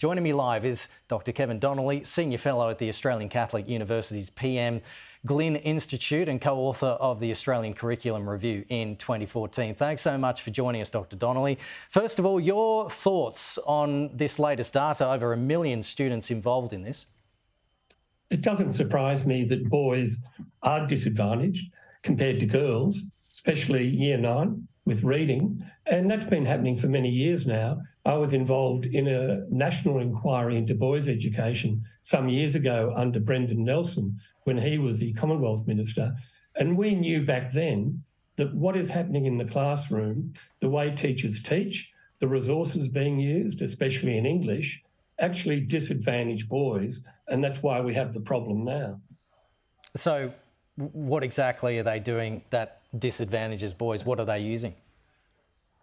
Joining me live is Dr. Kevin Donnelly, Senior Fellow at the Australian Catholic University's PM Glynn Institute and co-author of the Australian Curriculum Review in 2014. Thanks so much for joining us, Dr. Donnelly. First of all, your thoughts on this latest data, over 1 million students involved in this? It doesn't surprise me that boys are disadvantaged compared to girls, especially Year 9 with reading, and that's been happening for many years now. I was involved in a national inquiry into boys' education some years ago under Brendan Nelson when he was the Commonwealth Minister, and we knew back then that what is happening in the classroom, the way teachers teach, the resources being used, especially in English, actually disadvantage boys, and that's why we have the problem now. So what exactly are they doing that disadvantages boys? What are they using?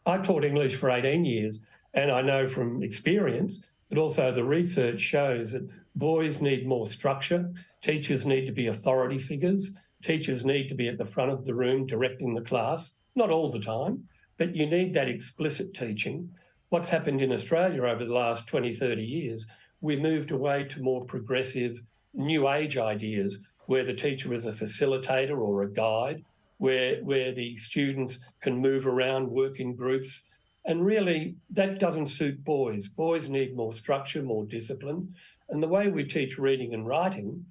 I taught English for 18 years, and I know from experience, but also the research shows that boys need more structure, teachers need to be authority figures, teachers need to be at the front of the room directing the class, not all the time, but you need that explicit teaching. What's happened in Australia over the last 20, 30 years, we moved away to more progressive new age ideas where the teacher is a facilitator or a guide, where the students can move around, work in groups. And really, that doesn't suit boys. Boys need more structure, more discipline. And the way we teach reading and writing,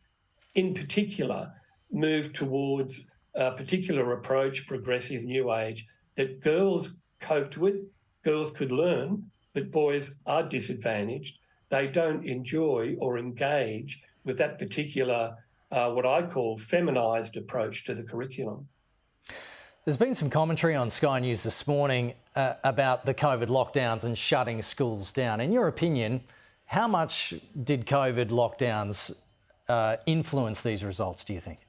in particular, move towards a particular approach, progressive new age, that girls coped with, girls could learn, but boys are disadvantaged. They don't enjoy or engage with that particular, what I call feminised approach to the curriculum. There's been some commentary on Sky News this morning about the COVID lockdowns and shutting schools down. In your opinion, how much did COVID lockdowns influence these results, do you think?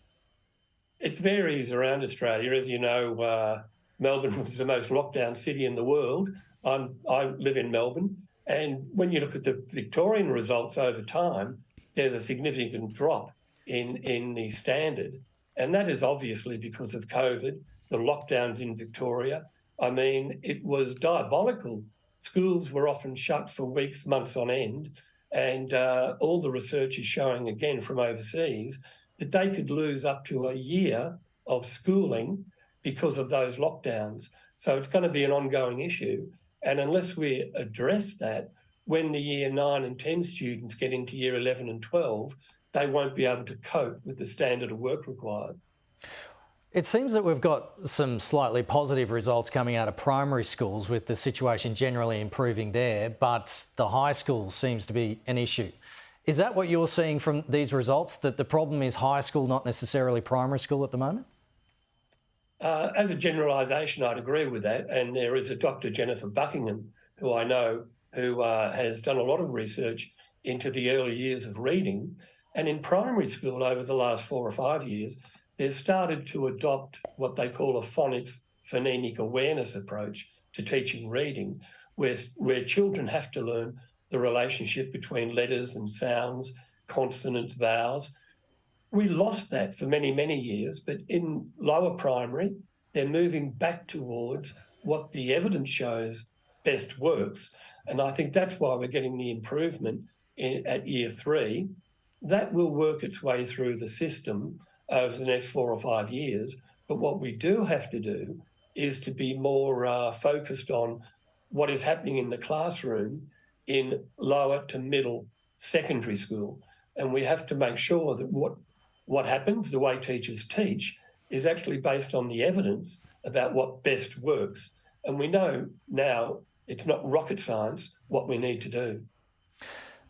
It varies around Australia. As you know, Melbourne was the most locked down city in the world. I live in Melbourne, and when you look at the Victorian results over time, there's a significant drop in the standard, and that is obviously because of COVID, the lockdowns in Victoria. I mean, it was diabolical. Schools were often shut for weeks, months on end, and all the research is showing, again from overseas, that they could lose up to a year of schooling because of those lockdowns. So it's going to be an ongoing issue. And unless we address that, when the Year 9 and 10 students get into Year 11 and 12, they won't be able to cope with the standard of work required. It seems that we've got some slightly positive results coming out of primary schools with the situation generally improving there, but the high school seems to be an issue. Is that what you're seeing from these results, that the problem is high school, not necessarily primary school at the moment? As a generalisation, I'd agree with that. And there is a Dr. Jennifer Buckingham, who I know, who has done a lot of research into the early years of reading. And in primary school over the last 4 or 5 years, they've started to adopt what they call a phonics phonemic awareness approach to teaching reading, where children have to learn the relationship between letters and sounds, consonants, vowels. We lost that for many, many years, but in lower primary, they're moving back towards what the evidence shows best works. And I think that's why we're getting the improvement at Year 3. That will work its way through the system over the next 4 or 5 years. But what we do have to do is to be more focused on what is happening in the classroom in lower to middle secondary school. And we have to make sure that what happens, the way teachers teach, is actually based on the evidence about what best works. And we know now it's not rocket science what we need to do.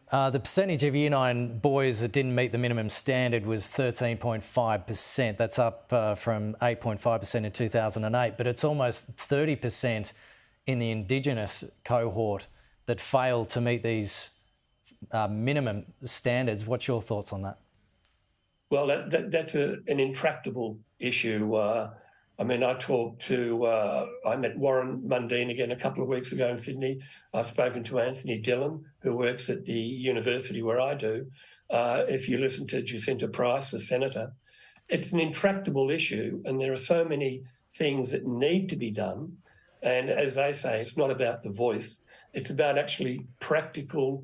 The percentage of Year 9 boys that didn't meet the minimum standard was 13.5%. That's up from 8.5% in 2008, but it's almost 30% in the Indigenous cohort that failed to meet these minimum standards. What's your thoughts on that? Well, that's an intractable issue. I mean, I met Warren Mundine again a couple of weeks ago in Sydney. I've spoken to Anthony Dillon, who works at the university where I do. If you listen to Jacinta Price, the senator, it's an intractable issue, and there are so many things that need to be done. And as they say, it's not about the voice. It's about actually practical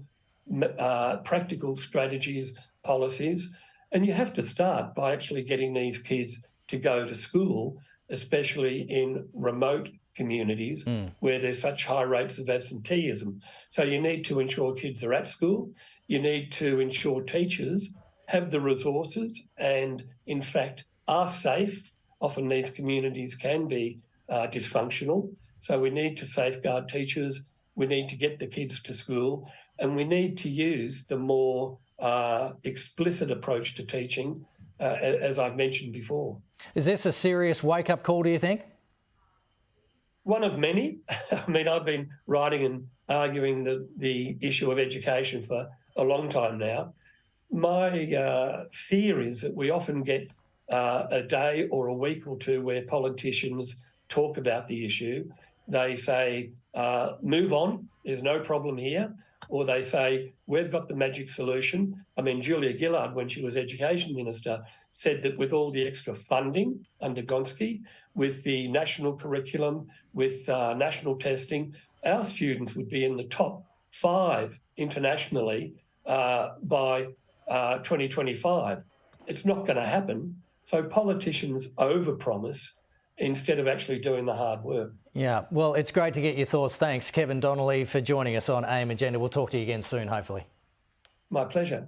practical strategies, policies. And you have to start by actually getting these kids to go to school, especially in remote communities where there's such high rates of absenteeism. So you need to ensure kids are at school. You need to ensure teachers have the resources and, in fact, are safe. Often these communities can be dysfunctional. So we need to safeguard teachers. We need to get the kids to school, and we need to use the more explicit approach to teaching, as I've mentioned before. Is this a serious wake-up call, do you think? One of many. I mean, I've been writing and arguing the issue of education for a long time now. My fear is that we often get a day or a week or two where politicians talk about the issue. They say, move on, there's no problem here. Or they say, we've got the magic solution. I mean, Julia Gillard, when she was Education Minister, said that with all the extra funding under Gonski, with the national curriculum, with national testing, our students would be in the top 5 internationally by 2025. It's not going to happen. So politicians overpromise instead of actually doing the hard work. Yeah, well, it's great to get your thoughts. Thanks, Kevin Donnelly, for joining us on AIM Agenda. We'll talk to you again soon, hopefully. My pleasure.